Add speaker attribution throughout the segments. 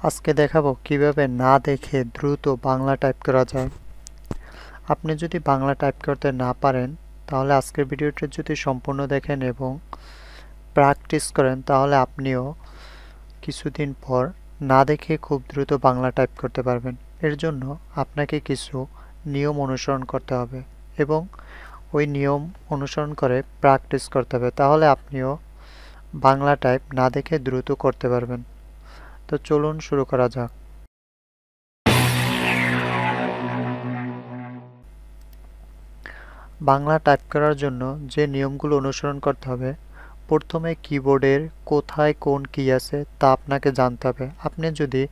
Speaker 1: আজকে দেখাবো কিভাবে না দেখে দ্রুত বাংলা টাইপ করা যায়। আপনি যদি বাংলা টাইপ করতে না পারেন তাহলে আজকের ভিডিওটি যদি সম্পূর্ণ দেখেন এবং প্র্যাকটিস করেন তাহলে আপনিও কিছুদিন পর না দেখে খুব দ্রুত বাংলা টাইপ করতে পারবেন। এর জন্য আপনাকে কিছু নিয়ম অনুসরণ করতে হবে এবং ওই নিয়ম অনুসরণ করে প্র্যাকটিস করতে হবে, তাহলে আপনিও বাংলা টাইপ না দেখে দ্রুত করতে পারবেন। তো চলুন শুরু করা যাক। বাংলা টাইপ করার জন্য যে নিয়মগুলো অনুসরণ করতে হবে, প্রথমে কিবোর্ডের কোথায় কোন কি আছে তা আপনাকে জানতে হবে। আপনি যদি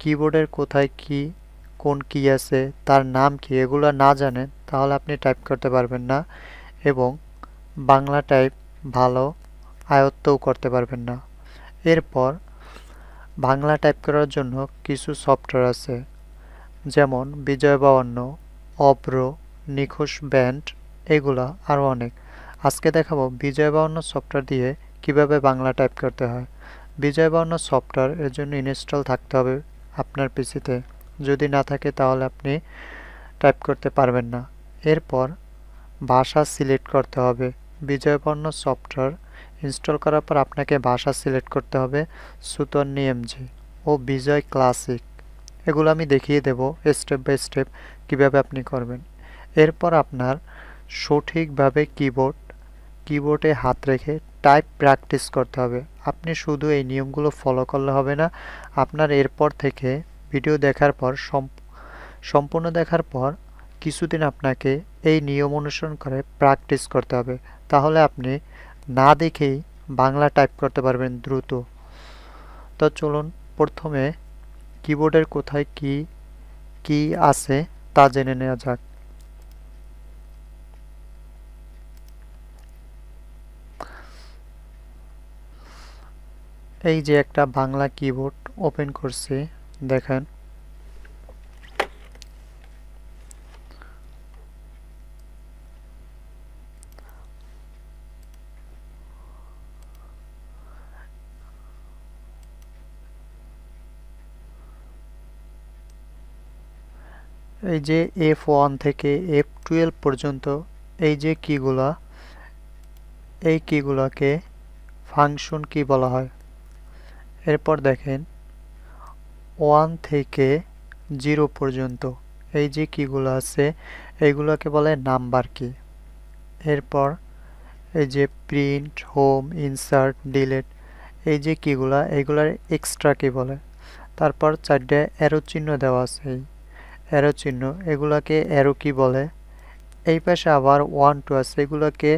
Speaker 1: কিবোর্ডের কোথায় কি কোন কি আছে তার নাম কি এগুলো না জানেন তাহলে আপনি টাইপ করতে পারবেন না এবং বাংলা টাইপ ভালো আয়ত্তও করতে পারবেন না। এরপর বাংলা টাইপ করার জন্য কিছু সফটওয়্যার আছে, যেমন বিজয় বায়ান্ন, অব্র, নিখোঁজ ব্যান্ড, এগুলা আরও অনেক। আজকে দেখাবো বিজয় বায়ান্ন সফটওয়্যার দিয়ে কিভাবে বাংলা টাইপ করতে হয়। বিজয় বায়ান্ন সফটওয়্যার এর জন্য ইনস্টল থাকতে হবে আপনার পিসিতে, যদি না থাকে তাহলে আপনি টাইপ করতে পারবেন না। এরপর ভাষা সিলেক্ট করতে হবে। বিজয় বায়ান্ন সফটওয়্যার ইনস্টল করার পর আপনাকে ভাষা সিলেক্ট করতে হবে সুতন্নি এমজি ও বিজয় ক্লাসিক। এগুলো আমি দেখিয়ে দেব স্টেপ বাই স্টেপ কিভাবে আপনি করবেন। এরপর আপনার সঠিকভাবে কিবোর্ডে হাত রেখে টাইপ প্র্যাকটিস করতে হবে। আপনি শুধু এই নিয়মগুলো ফলো করলে হবে না, আপনার এরপর থেকে ভিডিও দেখার পর সম্পূর্ণ দেখার পর কিছুদিন আপনাকে এই নিয়ম অনুসরণ করে প্র্যাকটিস করতে হবে, তাহলে আপনি না দেখেই বাংলা টাইপ করতে পারবেন দ্রুত। তো চলুন প্রথমে কিবোর্ডের কোথায় কি কি আছে তা জেনে নেওয়া যাক। এই যে একটা বাংলা কিবোর্ড ওপেন করছি, দেখেন এই যে F1 থেকে F12 পর্যন্ত এই যে কিগুলা, এই কিগুলাকে ফাংশন কি বলা হয়। এরপর দেখেন 1 থেকে 0 পর্যন্ত এই যে কিগুলো আছে এইগুলোকে বলে নাম্বার কি। এরপর এই যে প্রিন্ট, হোম, ইনসার্ট, ডিলিট, এই যে কিগুলা এইগুলার এক্সট্রা কি বলে। তারপর 4টে অ্যারো চিহ্ন দেওয়া আছে, এই অ্যারো চিহ্ন এগুলাকে অ্যারো কি বলে। এই পাশে আবার 1 2 আছে, এগুলোকে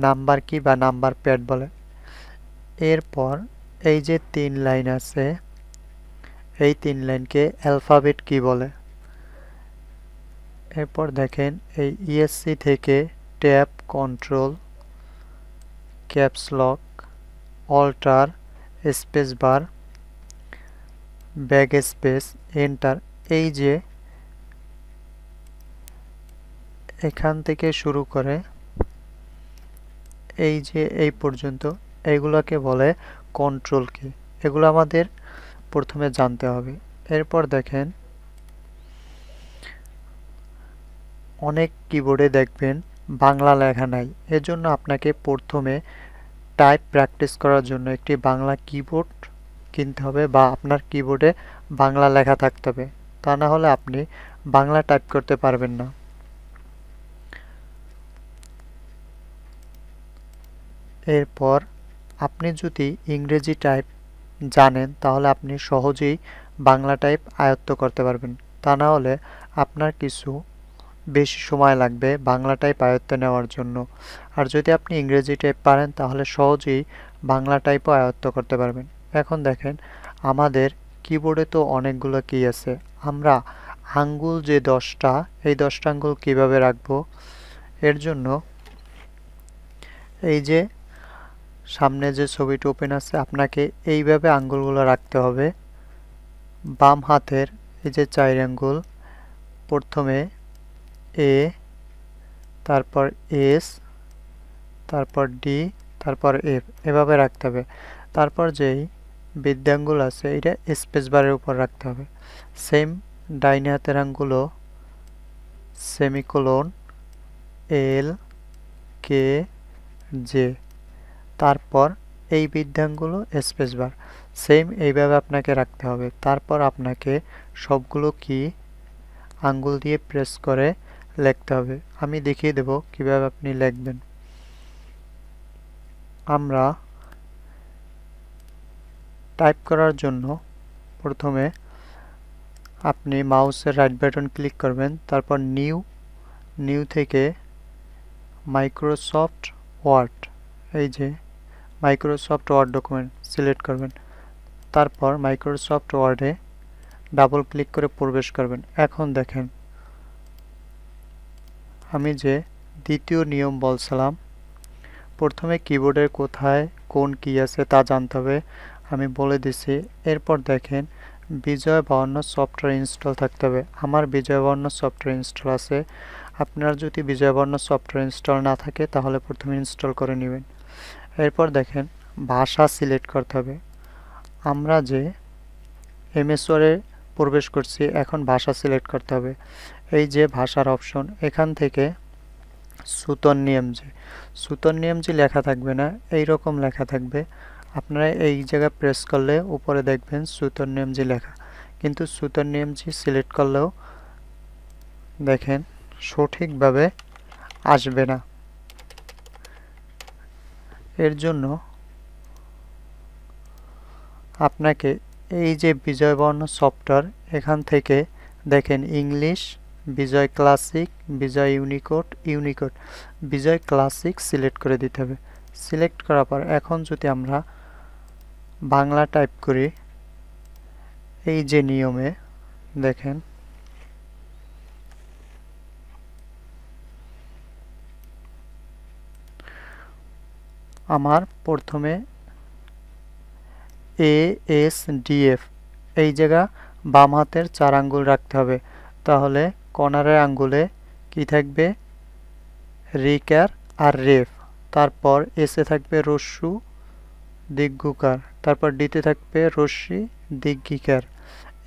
Speaker 1: নাম্বার কি বা নাম্বার প্যাড বলে। এরপর এই যে 3 লাইন আছে এই 3 লাইনকে অ্যালফাবেট কি বলে। এরপর দেখেন এই ইএসসি থেকে tab, control, caps lock, alter, space bar, back space, enter, এই যে এখান থেকে শুরু করে এই যে এই পর্যন্ত এইগুলোকে বলে কন্ট্রোল কি। এগুলো আমাদের প্রথমে জানতে হবে। এরপর দেখেন অনেক কিবোর্ডে দেখবেন বাংলা লেখা নাই, এজন্য আপনাকে প্রথমে টাইপ প্র্যাকটিস করার জন্য একটি বাংলা কিবোর্ড কিনতে হবে বা আপনার কিবোর্ডে বাংলা লেখা থাকতে হবে, তা না হলে আপনি বাংলা টাইপ করতে পারবেন না। এরপর আপনি যদি ইংরেজি টাইপ জানেন তাহলে আপনি সহজেই বাংলা টাইপ আয়ত্ত করতে পারবেন, তা না হলে আপনার কিছু বেশি সময় লাগবে বাংলা টাইপ আয়ত্তে নেওয়ার জন্য। আর যদি আপনি ইংরেজি টাইপ পারেন তাহলে সহজেই বাংলা টাইপও আয়ত্ত করতে পারবেন। এখন দেখেন আমাদের কিবোর্ডে তো অনেকগুলো কি আছে, আমরা আঙ্গুল যে 10টা এই 10টা আঙ্গুল কিভাবে রাখবো। এর জন্য এই যে সামনে যে ছবিটি ওপেন আছে আপনাকে এইভাবে আঙ্গুলগুলো রাখতে হবে। বাম হাতের এই যে 4 আঙ্গুল, প্রথমে এ, তারপর এস, তারপর ডি, তারপর এফ, এভাবে রাখতে হবে। তারপর যেই বৃদ্ধাঙ্গুল আছে এটা স্পেস বারের উপর রাখতে হবে। সেম ডাইনে হাতের আঙ্গুলও সেমিকোলন এল কে জে, তারপর এই বৃদ্ধাঙ্গুল স্পেস বার, সেম এইভাবে আপনাকে রাখতে হবে। তারপর আপনাকে সবগুলো কি আঙ্গুল দিয়ে প্রেস করে লিখতে হবে। আমি দেখিয়ে দেব কিভাবে আপনি লিখবেন। আমরা টাইপ করার জন্য প্রথমে আপনি মাউসের রাইট বাটন ক্লিক করবেন, তারপর নিউ থেকে মাইক্রোসফট ওয়ার্ড, এই যে মাইক্রোসফট ওয়ার্ড ডকুমেন্ট সিলেক্ট করবেন, তারপর মাইক্রোসফট ওয়ার্ডে ডাবল ক্লিক করে প্রবেশ করবেন। এখন দেখেন আমি যে দ্বিতীয় নিয়ম বলছিলাম, প্রথমে কিবোর্ডের কোথায় কোন কি আছে তা জানতে হবে, আমি বলে দিছি। এরপর দেখেন বিজয় 52 সফটওয়্যার ইনস্টল থাকতে হবে। আমার বিজয় 52 সফটওয়্যার ইনস্টল আছে। আপনার যদি বিজয় 52 সফটওয়্যার ইনস্টল না থাকে তাহলে প্রথমে ইনস্টল করে নেবেন। এরপর দেখেন ভাষা সিলেক্ট করতে হবে। আমরা যে এমএস ওয়ার্ডে প্রবেশ করছি, এখন ভাষা সিলেক্ট করতে হবে। এই যে ভাষার অপশন, এখান থেকে সুতন নিয়ম যে লেখা থাকবে না, এই রকম লেখা থাকবে। আপনারা এই জায়গায় প্রেস করলে উপরে দেখবেন সুতন নিয়ম যে লেখা, কিন্তু সুতন নিয়ম যে সিলেক্ট করলেও দেখেন সঠিকভাবে আসবে না। এর জন্য আপনাকে এই যে বিজয় বর্ণ সফটওয়্যার, এখান থেকে দেখেন ইংলিশ, বিজয় ক্লাসিক, বিজয় ইউনিকোড, বিজয় ক্লাসিক সিলেক্ট করে দিতে হবে। সিলেক্ট করার পর এখন যদি আমরা বাংলা টাইপ করি, এই যে নিয়মে দেখেন আমার প্রথমে ASDF এই জায়গা বাম হাতের 4 আঙ্গুল রাখতে হবে, তাহলে কর্নারের আঙ্গুলে কি থাকবে রিকার আর রেফ, তারপর এসে থাকবে রস্যু দীর্ঘকার, তারপর ডিতে থাকবে রশ্মি দীর্ঘিকার,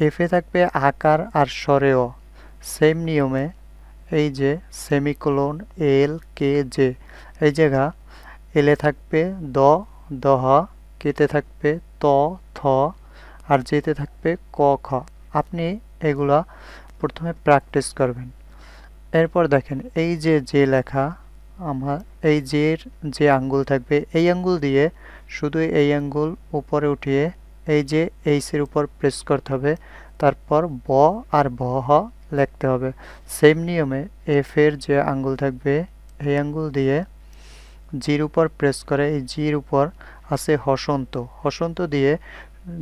Speaker 1: এফে থাকবে আকার আর স্বরেয়। সেম নিয়মে এই যে সেমিকোলন এল কে জে, এই জায়গা এলে থাকবে দহ, কেতে থাকবে ত থ, আর যেতে থাকবে ক খ। আপনি এগুলা প্রথমে প্র্যাকটিস করবেন। এরপর দেখেন এই যে লেখা, আমার এই যে আঙ্গুল থাকবে, এই আঙ্গুল দিয়ে শুধু এই আঙ্গুল উপরে উঠিয়ে এই যে এইচের উপর প্রেস করতে হবে, তারপর ব আর ভ লিখতে হবে। সেম নিয়মে এফ এর যে আঙ্গুল থাকবে, এই আঙ্গুল দিয়ে জির উপর প্রেস করে এই জির উপর আছে হসন্ত দিয়ে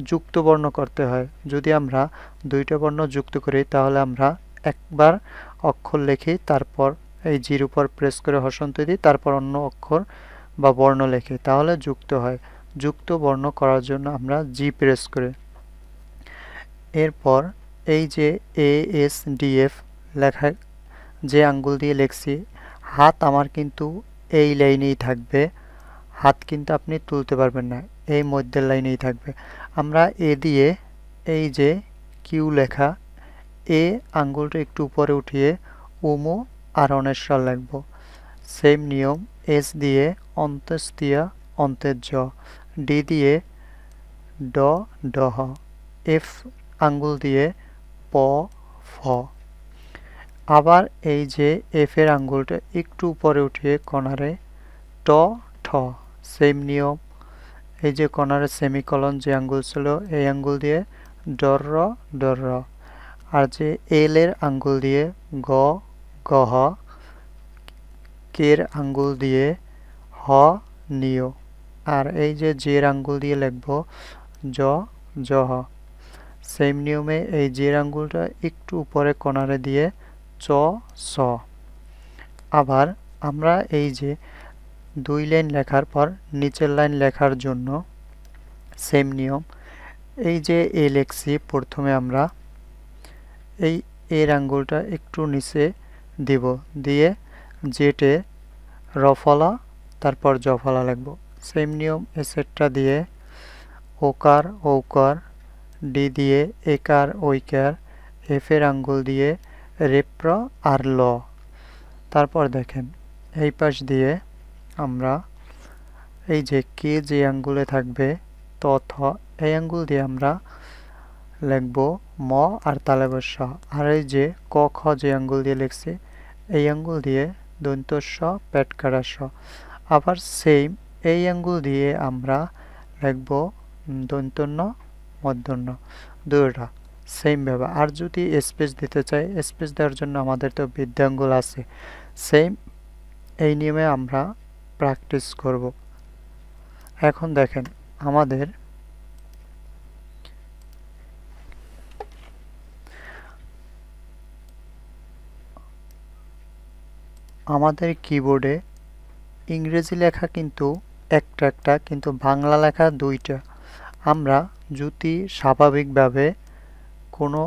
Speaker 1: যুক্ত বর্ণ করতে হয়। যদি আমরা দুইটা বর্ণ যুক্ত করি তাহলে আমরা একবার অক্ষর লিখি, তারপর এই জির উপর প্রেস করে হসন্ত দিই, তারপর অন্য অক্ষর বা বর্ণ লিখি, তাহলে যুক্ত হয়। যুক্ত বর্ণ করার জন্য আমরা জি প্রেস করে, এরপর এই যে ASDF লেখা যে আঙ্গুল দিয়ে লিখছি, হাত আমার কিন্তু এই লাইনেই থাকবে, হাত কিন্তু আপনি তুলতে পারবেন না, এই মধ্যের লাইনেই থাকবে। আমরা এ দিয়ে এই যে কিউ লেখা, এ আঙ্গুলটা একটু উপরে উঠিয়ে উমো আর অনেশ্বর লিখব। সেম নিয়ম এস দিয়ে অন্ত্যেষ্টিয়া অন্তের জ, ডি দিয়ে ডহ, এফ আঙ্গুল দিয়ে প ফ। আবার এই যে এফ এর আঙ্গুলটা একটু উপরে উঠিয়ে কর্নারে ট ঠ, সেম নিয়ম এই যে কর্নারে সেমিকলন যে আঙ্গুল ছিল, এই আঙ্গুল দিয়ে ডর, আর যে এল এর আঙ্গুল দিয়ে গহ, কের আঙ্গুল দিয়ে হ নিয়, আর এই যে জের আঙ্গুল দিয়ে লিখব জহ। সেম নিয়মে এই জের আঙ্গুলটা একটু উপরে কর্নারে দিয়ে চ স। আবার আমরা এই যে 2 লাইন লেখার পর নিচের লাইন লেখার জন্য সেম নিয়ম, এই যে এ লিখছি, প্রথমে আমরা এই এর আঙ্গুলটা একটু নিচে দিব, দিয়ে জেটে রফলা তারপর জফলা লিখব। সেম নিয়ম এসেটটা দিয়ে ওকার ঔকার, ডি দিয়ে একার ঐকার, এফের আঙ্গুল দিয়ে রেপ্র আর ল। তারপর দেখেন এই পাশ দিয়ে আমরা এই যে কে যে আঙ্গুলে থাকবে ত থ, এই আঙ্গুল দিয়ে আমরা লিখব ম আর তালে বস্য। আর এই যে ক খ যে আঙ্গুল দিয়ে লিখছি এই আঙ্গুল দিয়ে দন্ত স পেট কাটা স। আবার সেম এই আঙ্গুল দিয়ে আমরা লিখব দন্ত ন মূর্ধন্য ণ, দুটোটা সেম ভাবে। আর যদি স্পেস দিতে চাই, স্পেস দেওয়ার জন্য আমাদের তো বৃদ্ধাঙ্গুল আছে, সেম এই নিয়মে আমরা প্র্যাকটিস করব। এখন দেখেন আমাদের কিবোর্ডে ইংরেজি লেখা কিন্তু একটা, কিন্তু বাংলা লেখা দুইটা। আমরা যদি স্বাভাবিকভাবে কোনো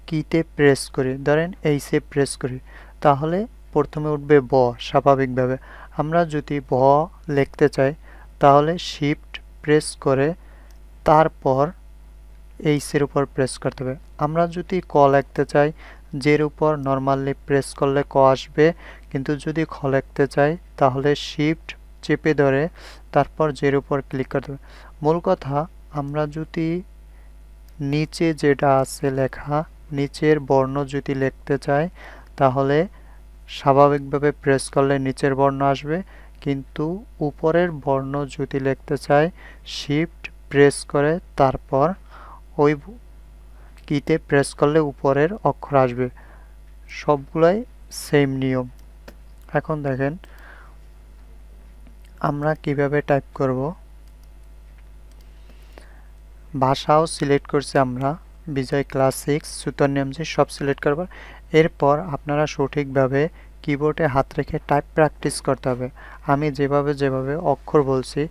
Speaker 1: কিতে প্রেস করি, ধরেন এইসে প্রেস করি, তাহলে প্রথমে উঠবে ব স্বাভাবিকভাবে। আমরা যদি ব লিখতে চাই তাহলে শিফট প্রেস করে তারপর এইসের উপর প্রেস করতে হবে। আমরা যদি ক লিখতে চাই জের উপর নর্মালি প্রেস করলে ক আসবে, কিন্তু যদি খ লিখতে চাই তাহলে শিফট চেপে ধরে তারপর জের উপর ক্লিক করতে হবে। মূল কথা, আমরা যদি নিচে যেটা আছে লেখা, নিচের বর্ণ যদি লিখতে চাই তাহলে স্বাভাবিকভাবে প্রেস করলে নিচের বর্ণ আসবে, কিন্তু উপরের বর্ণ যদি লিখতে চাই শিফট প্রেস করে তারপর ওই কিতে প্রেস করলে উপরের অক্ষর আসবে। সবগুলাই সেম নিয়ম। এখন দেখেন আমরা কিভাবে টাইপ করব। ভাষাও সিলেক্ট করছি আমরা, বিজয় ক্লাস 6 সুতর নিয়মজি সব সিলেক্ট করব। এরপর আপনারা সঠিকভাবে কিবোর্ডে হাত রেখে টাইপ প্র্যাকটিস করতে হবে। আমি যেভাবে অক্ষর বলছি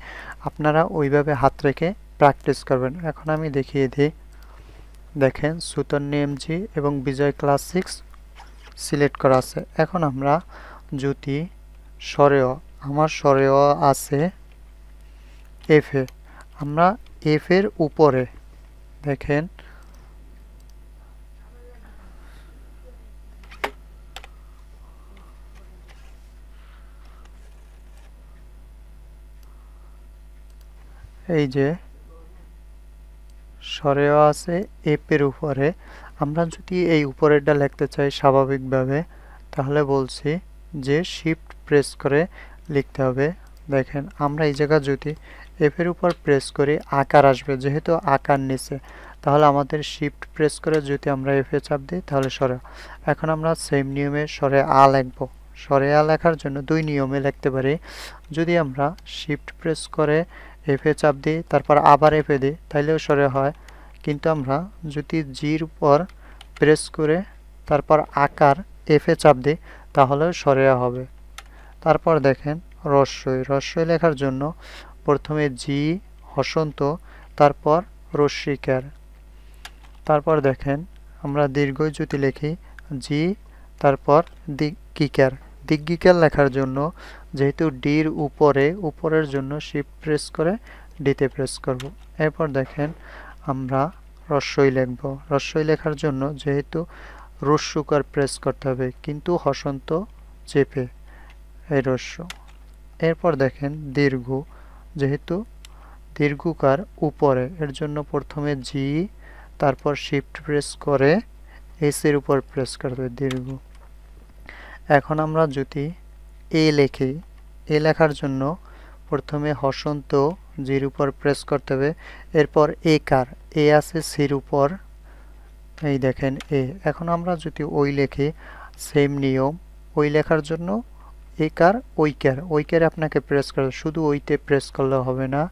Speaker 1: আপনারা ওইভাবে হাত রেখে প্র্যাকটিস করবেন। এখন আমি দেখিয়ে দিই। দেখেন সুতর নিয়মজি এবং বিজয় ক্লাস 6 সিলেক্ট করা আছে। এখন আমরা যদি স্বরেয়, আমার স্বরেয় আছে এফ এ, আমরা এফ এর উপরে দেখেন এই যে স্বরেয় আছে এফ এর উপরে, আমরা যদি এই উপরেরটা লিখতে চাই স্বাভাবিকভাবে তাহলে বলছি যে শিফট প্রেস করে লিখতে হবে। দেখেন আমরা এই জায়গা যদি এফ এর উপর প্রেস করি আকার আসবে, যেহেতু আকার নিচে, তাহলে আমাদের শিফট প্রেস করে যদি আমরা এফ এ চাপ দিই তাহলে স্বরে। এখন আমরা সেম নিয়মে স্বরে আ লিখব। স্বরে আ লেখার জন্য দুই নিয়মে লিখতে পারি। যদি আমরা শিফট প্রেস করে এফ এ চাপ দিই তারপর আবার এফ এ দিই তাইলেও স্বরে হয়, কিন্তু আমরা যদি জির উপর প্রেস করে তারপর আকার এফ এ চাপ দিই তাহলেও স্বরে আ হবে। তারপর দেখেন রস্বই লেখার জন্য প্রথমে জি হসন্ত, তারপর রস্যিকার। তারপর দেখেন আমরা দীর্ঘই যদি লিখি জি তারপর দিগ্গিকার লেখার জন্য যেহেতু ডির উপরের জন্য শিফট প্রেস করে ডিতে প্রেস করব। এরপর দেখেন আমরা রস্বই লিখব। রস্বই লেখার জন্য যেহেতু রস্যুকার প্রেস করতে হবে, কিন্তু হসন্ত চেপে এই রস্য। এরপর দেখেন দীর্ঘ, যেহেতু দীর্ঘকার উপরে, এর জন্য প্রথমে জি তারপর শিফট প্রেস করে এস এর উপর প্রেস করবে দীর্ঘ। এখন আমরা যদি এ লিখি, এ লেখার জন্য প্রথমে হসন্ত জির উপর প্রেস করতে হবে, এরপর একার এ আছে সির উপর, এই দেখেন এ। এখন আমরা যদি ওই লিখি সেম নিয়ম, ওই লেখার জন্য একার ওইকারে আপনাকে প্রেস করতে, শুধু ওইতে প্রেস করলে হবে না,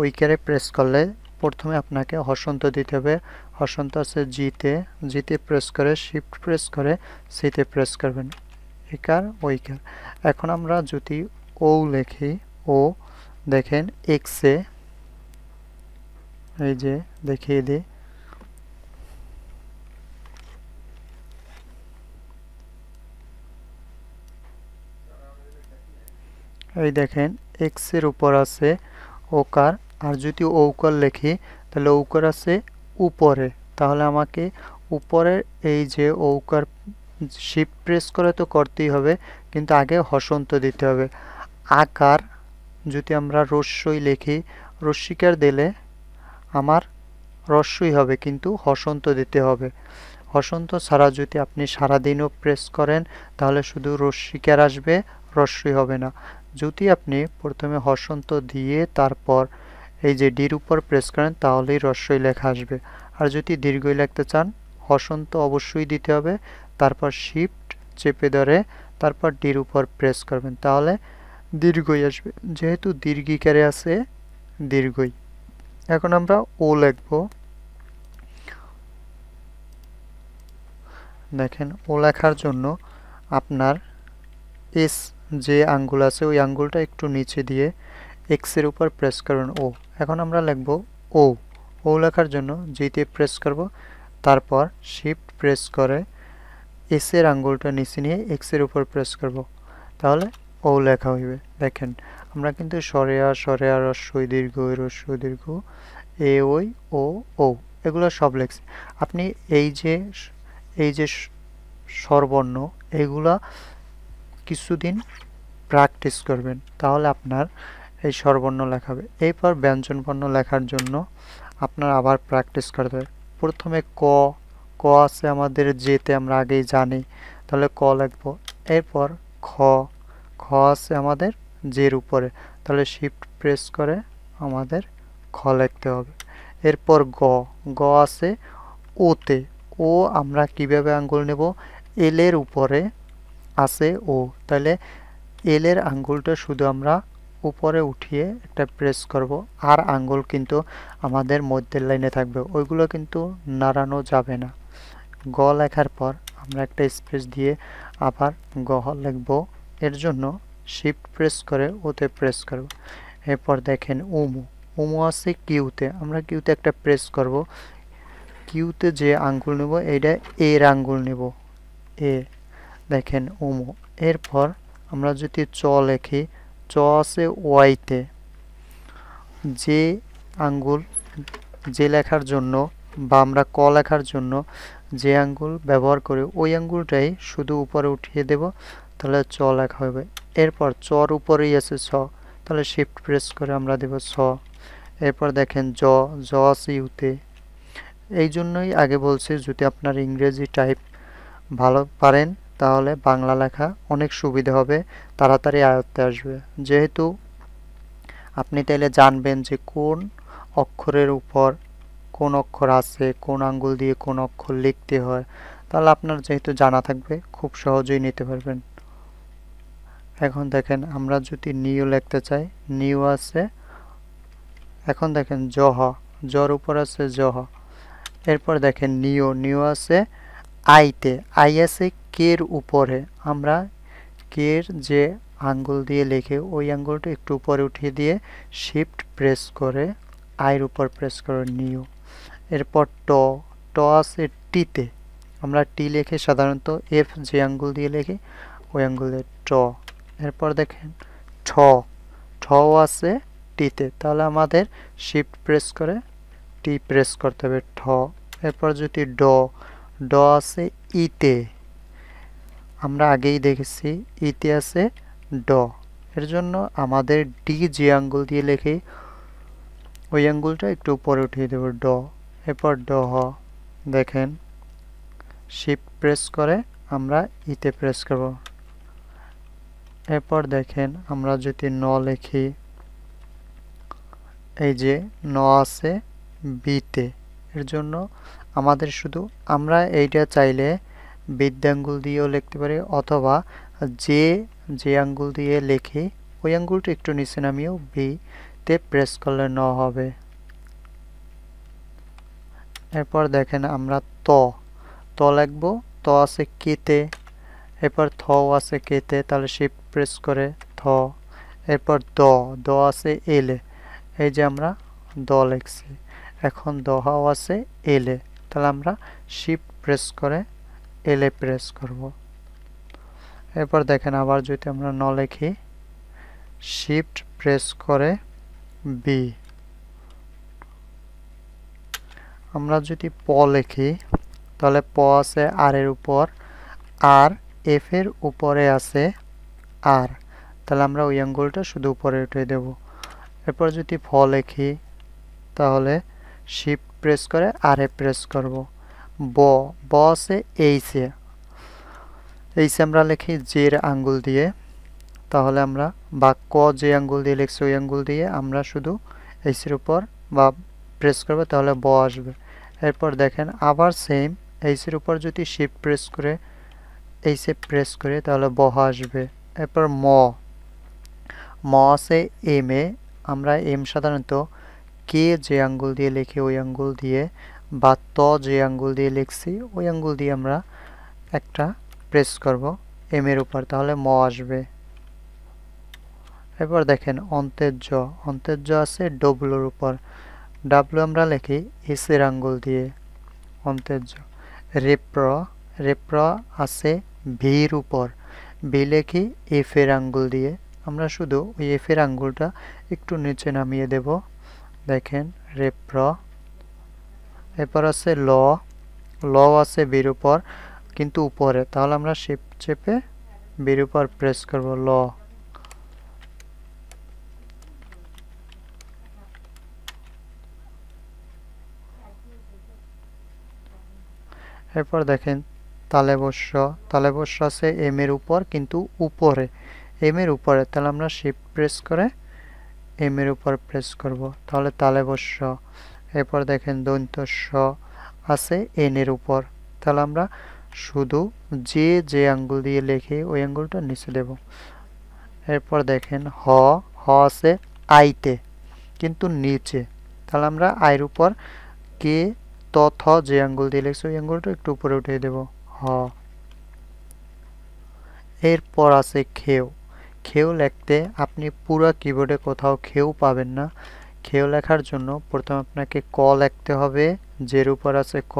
Speaker 1: ওইকারে প্রেস করলে প্রথমে আপনাকে হসন্ত দিতে হবে। হসন্ত আছে জিতে প্রেস করে শিফট প্রেস করে সিতে প্রেস করবেন, একার ওইকার। এখন আমরা যদি ও লিখি, ও দেখেন এক্সে, এই যে দেখিয়ে দিই, এই দেখেন এক্স এর উপর আছে ওকার, আর যদি ঔকার লিখি তাহলে ঔকার আছে উপরে, তাহলে আমাকে উপরের এই যে ঔকার শিফট প্রেস করে তো করতেই হবে, কিন্তু আগে হসন্ত দিতে হবে। আকার যদি আমরা রস্যই লিখি, রস্যিকার দিলে আমার রস্যই হবে, কিন্তু হসন্ত দিতে হবে। হসন্ত ছাড়া যদি আপনি সারাদিনও প্রেস করেন তাহলে শুধু রস্যিকার আসবে, রস্যই হবে না। যদি আপনি প্রথমে হসন্ত দিয়ে তারপর এই যে ডির উপর প্রেস করেন তাহলেই রস্যই লেখা আসবে। আর যদি দীর্ঘই লিখতে চান হসন্ত অবশ্যই দিতে হবে, তারপর শিফট চেপে ধরে তারপর ডির উপর প্রেস করবেন, তাহলে দীর্ঘই আসবে। যেহেতু দীর্ঘিকারে আছে দীর্ঘই। এখন আমরা ও লিখব। দেখেন ও লেখার জন্য আপনার এস যে আঙ্গুল আছে ওই আঙ্গুলটা একটু নিচে দিয়ে এক্স এর উপর প্রেস করুন ও। এখন আমরা লিখব ও। ও লেখার জন্য যেতে প্রেস করব, তারপর শিফট প্রেস করে এস এর আঙ্গুলটা নিচে নিয়ে এক্স এর উপর প্রেস করব, তাহলে ও লেখা হইবে। দেখেন আমরা কিন্তু সরেয়া সরেয়া রস্বই দীর্ঘ রস্বই দীর্ঘ এ ওই ও ও এগুলো সব লিখছি। আপনি এই যে স্বরবর্ণ এগুলা কিছুদিন প্র্যাকটিস করবেন, তাহলে আপনার এই স্বরবর্ণ লেখা হবে। এরপর ব্যঞ্জনবর্ণ লেখার জন্য আপনার আবার প্র্যাকটিস করতে হবে। প্রথমে ক, ক আছে আমাদের যেতে আমরা আগেই জানি, তাহলে ক লিখব। এরপর খ, খ আছে আমাদের জের উপরে, তাহলে শিফট প্রেস করে আমাদের খ লিখতে হবে। এরপর গ, গ আছে ওতে, ও আমরা কিভাবে আঙ্গুল নেব, এল এর উপরে আছে ও, তাহলে এল এর আঙ্গুলটা শুধু আমরা উপরে উঠিয়ে একটা প্রেস করব, আর আঙ্গুল কিন্তু আমাদের মধ্যের লাইনে থাকবে, ওইগুলো কিন্তু নাড়ানো যাবে না। গ লেখার পর আমরা একটা স্পেস দিয়ে আবার গ লিখব, এর জন্য শিফট প্রেস করে ওতে প্রেস করব। এরপর দেখেন উমু, উমু আছে কিউতে, আমরা কিউতে একটা প্রেস করব, কিউতে যে আঙ্গুল নেব এইটা এর আঙ্গুল নেব এ, দেখেন উমু। এরপর আমরা যদি চ লিখি, চ আছে ওয়াইতে, যে আঙ্গুল যে লেখার জন্য বা আমরা ক লেখার জন্য যে আঙ্গুল ব্যবহার করি ওই আঙ্গুলটাই শুধু উপরে উঠিয়ে দেব, তাহলে চ লেখা হবে। এরপর চর উপরেই আছে ছ, তাহলে শিফট প্রেস করে আমরা দেব ছ। এরপর দেখেন জ, জ আছে ইউতে, এই জন্যই আগে বলছি যদি আপনার ইংরেজি টাইপ ভালো পারেন তাহলে বাংলা লেখা অনেক সুবিধা হবে, তাড়াতাড়ি আয়ত্তে আসবে। যেহেতু আপনি তাইলে জানবেন যে কোন অক্ষরের উপর কোন অক্ষর আছে, কোন আঙ্গুল দিয়ে কোন অক্ষর লিখতে হয়, তাহলে আপনার যেহেতু জানা থাকবে খুব সহজেই নিতে পারবেন। এখন দেখেন আমরা যদি নিউ লিখতে চাই, নিউ আছে। এখন দেখেন জহ, জর উপর আছে জহ। এরপর দেখেন নিও, নিও আছে আইতে, আই আছে কের উপরে, আমরা কের যে আঙ্গুল দিয়ে লিখে ওই আঙ্গুলটা একটু উপরে উঠিয়ে দিয়ে শিফট প্রেস করে আইয়ের উপর প্রেস করে নিও। এরপর ট, ট আছে টিতে, আমরা টি লিখে সাধারণত এফ যে আঙ্গুল দিয়ে লিখি ওই আঙ্গুলে ট। এরপর দেখেন ঠ, ঠ আছে টিতে, তাহলে আমাদের শিফট প্রেস করে টি প্রেস করতে হবে ঠ। এরপর যদি ড, ড আছে ইতে, আমরা আগেই দেখেছি ইতে আছে ড, এর জন্য আমাদের ডি যে আঙ্গুল দিয়ে লিখি ওই আঙ্গুলটা একটু উপরে উঠিয়ে দেব ড। এরপর ড হ, দেখেন শিফট প্রেস করে আমরা ইতে প্রেস করব। এরপর দেখেন আমরা যদি ন লিখি, এই যে ন আছে বিতে, এর জন্য আমাদের শুধু আমরা এইটা চাইলে বৃদ্ধাঙ্গুল দিয়েও লিখতে পারি, অথবা যে যে আঙ্গুল দিয়ে লিখি ওই আঙ্গুলটা একটু নিচে নামিয়েও বি তে প্রেস করলে ন হবে। এরপর দেখেন আমরা ত, ত লিখব, ত আছে কেতে। এরপর থ আছে কেতে, তাহলে শিফট প্রেস করে থ। এরপর দ, দ আছে এলে, এই যে আমরা দ লিখছি। এখন দহাও আছে এলে, তাহলে আমরা শিফট প্রেস করে এলে প্রেস করব। এরপর দেখেন আবার যদি আমরা ন লিখি, শিফট প্রেস করে বি, আমরা যদি প লিখি তাহলে প আছে আর এর উপর, আর এফ এর উপরে আছে আর, তাহলে আমরা ওই আঙ্গুলটা শুধু উপরে উঠিয়ে দেব। এরপর যদি ফ লিখি তাহলে শিফট প্রেস করে আর এ প্রেস করব। ব ব আছে এইচে, এইচে আমরা লিখি জের আঙ্গুল দিয়ে, তাহলে আমরা বা ক যে আঙ্গুল দিয়ে লিখছি ওই আঙ্গুল দিয়ে আমরা শুধু এইচের উপর বা প্রেস করব, তাহলে ব আসবে। এরপর দেখেন আবার সেম এইচের উপর যদি শিফট প্রেস করে এইচে প্রেস করে তাহলে ব আসবে। এরপর ম ম আছে এম এ, আমরা এম সাধারণত কে যে আঙ্গুল দিয়ে লিখি ওই আঙ্গুল দিয়ে বা ত যে আঙ্গুল দিয়ে লিখছি ওই আঙ্গুল দিয়ে আমরা একটা প্রেস করব এম এর উপর, তাহলে ম আসবে। এরপর দেখেন অন্তের জ, অন্তের জ আছে ডব্লুর উপর, ডাব্লু আমরা লিখি এস এর আঙ্গুল দিয়ে অন্তের জ। রেপ্র রেপ্র আছে ভির উপর, ভি লিখি এফ এর আঙ্গুল দিয়ে, আমরা শুধু ওই এফ এর আঙ্গুলটা একটু নিচে নামিয়ে দেব, দেখেন রেপ্র। এরপর আছে ল, ল আছে বির উপর কিন্তু উপরে, তাহলে আমরা শিফট চেপে বির উপর প্রেস করব ল। এরপর দেখেন তালেবস্য, তালেবস্য আছে এম এর উপর কিন্তু উপরে, এম এর উপরে, তাহলে আমরা শিফট প্রেস করে এম এর উপর প্রেস করব, তাহলে তালেবস্য। এরপর দেখেন দৈন্ত স আছে এন এর উপর, তাহলে আমরা শুধু যে আঙ্গুল দিয়ে লিখি ওই আঙ্গুলটা নিচে দেব। এরপর দেখেন হ, হ আছে আইতে কিন্তু নিচে, তাহলে আমরা আয়ের উপর কে ত থ যে আঙ্গুল দিয়ে লিখছি ওই আঙ্গুলটা একটু উপরে উঠিয়ে দেব হ। এরপর আছে খেউ, খেউ লিখতে আপনি পুরো কিবোর্ডে কোথাও খেউ পাবেন না। খেউ লেখার জন্য প্রথমে আপনাকে ক লিখতে হবে, যের উপর আছে ক,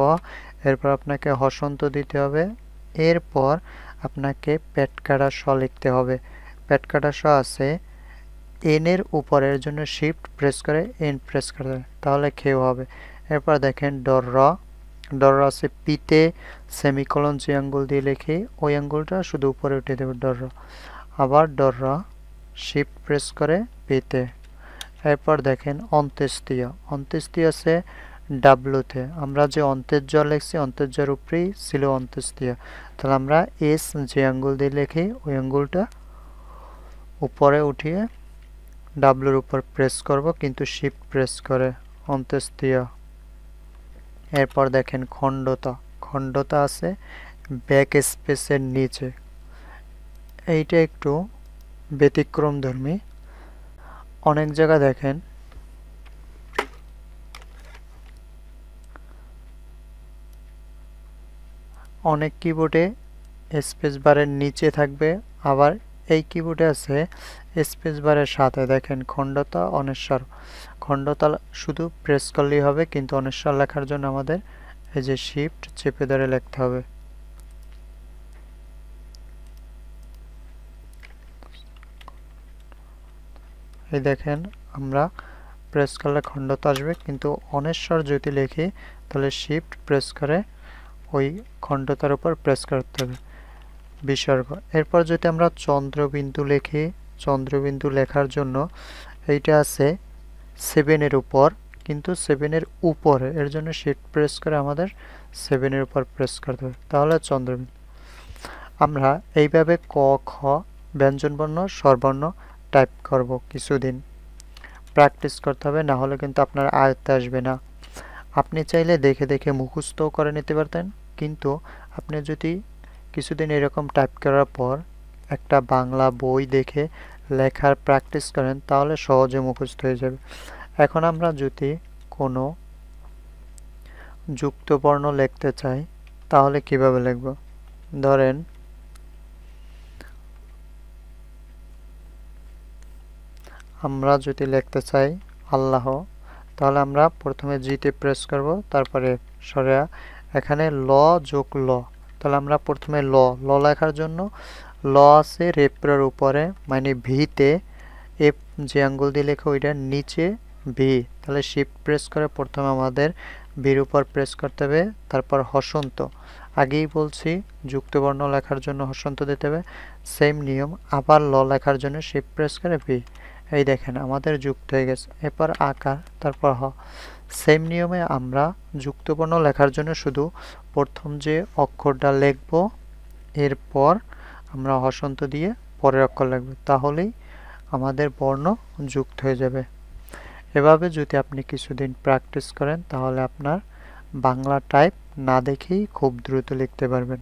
Speaker 1: এরপর আপনাকে হসন্ত দিতে হবে, এরপর আপনাকে পেট কাটা স লিখতে হবে। পেট কাটা স আছে এন এর উপরের জন্য শিফট প্রেস করে এন প্রেস করে তাহলে খেউ হবে। এরপর দেখেন ডর র, ডর র আছে পিতে সেমিকোলন যে আঙ্গুল দিয়ে লিখি ওই আঙ্গুলটা শুধু উপরে উঠে দেবে ডর র, আবার ডর র শিফট প্রেস করে পিতে। এরপর দেখেন অন্ত্যেষ্টিয়, অন্ত্যেষ্টিয় আছে ডাব্লুতে, আমরা যে অন্তের জ লিখছি অন্তের জর উপরেই ছিল অন্ত্যেষ্টিয়, তাহলে আমরা এস যে আঙ্গুল দিয়ে লিখি ওই আঙ্গুলটা উপরে উঠিয়ে ডাব্লুর উপর প্রেস করব কিন্তু শিফট প্রেস করে অন্ত্যেষ্টিয়। এরপর দেখেন খণ্ডতা, খণ্ডতা আছে ব্যাক স্পেসের নিচে, এইটা একটু ব্যতিক্রমধর্মী। অনেক জায়গা দেখেন অনেক কিবোর্ডে স্পেস বারের নিচে থাকবে, আবার এই কিবোর্ডে আছে স্পেস বারের সাথে। দেখেন খণ্ডতা অনেশ্বর, খণ্ডতা শুধু প্রেস করলেই হবে কিন্তু অনেশ্বর লেখার জন্য আমাদের এই যে শিফট চেপে ধরে লিখতে হবে। এই দেখেন আমরা প্রেস করলে খণ্ডতা আসবে কিন্তু অনেশ্বর যদি লিখি তাহলে শিফট প্রেস করে ওই খণ্ডতার উপর প্রেস করতে হবে। বিসর্গ, এরপর যদি আমরা চন্দ্রবিন্দু লিখি, চন্দ্রবিন্দু লেখার জন্য এইটা আছে 7 এর উপর কিন্তু 7 এর উপরে, এর জন্য শিফট প্রেস করে আমাদের 7 এর উপর প্রেস করতে হবে তাহলে চন্দ্রবিন্দু। আমরা এইভাবে ক খ ব্যঞ্জনবর্ণ স্বরবর্ণ টাইপ করব, কিছুদিন প্র্যাকটিস করতে হবে, না হলে কিন্তু আপনার আয়ত্তে আসবে না। আপনি চাইলে দেখে দেখে মুখস্থও করে নিতে পারতেন, কিন্তু আপনি যদি কিছুদিন এরকম টাইপ করার পর একটা বাংলা বই দেখে লেখার প্র্যাকটিস করেন তাহলে সহজে মুখস্থ হয়ে যাবে। এখন আমরা যদি কোনো যুক্ত বর্ণ লিখতে চাই তাহলে কিভাবে লিখব? ধরেন আমরা যদি লিখতে চাই আল্লাহ, তাহলে আমরা প্রথমে জিতে প্রেস করব, তারপরে সরেয়া, এখানে ল যোগ ল, তাহলে আমরা প্রথমে ল লেখার জন্য ল আছে রেপ্রর উপরে মানে ভিতে, এফ যে আঙ্গুল দিয়ে লেখা ওইটার নিচে ভি, তাহলে শিফট প্রেস করে প্রথমে আমাদের বির উপর প্রেস করতে হবে, তারপর হসন্ত। আগেই বলছি যুক্তবর্ণ লেখার জন্য হসন্ত দিতে হবে। সেম নিয়ম আবার ল লেখার জন্য শিফট প্রেস করে ভি। এই দেখেন আমাদের যুক্ত হয়ে গেছে। এরপর আকার, তারপর হ। সেম নিয়মে আমরা যুক্তবর্ণ লেখার জন্য শুধু প্রথম যে অক্ষরটা লিখব, এরপর আমরা হসন্ত দিয়ে পরের অক্ষর লিখব, তাহলেই আমাদের বর্ণ যুক্ত হয়ে যাবে। এভাবে যদি আপনি কিছুদিন প্র্যাকটিস করেন তাহলে আপনার বাংলা টাইপ না দেখেই খুব দ্রুত লিখতে পারবেন।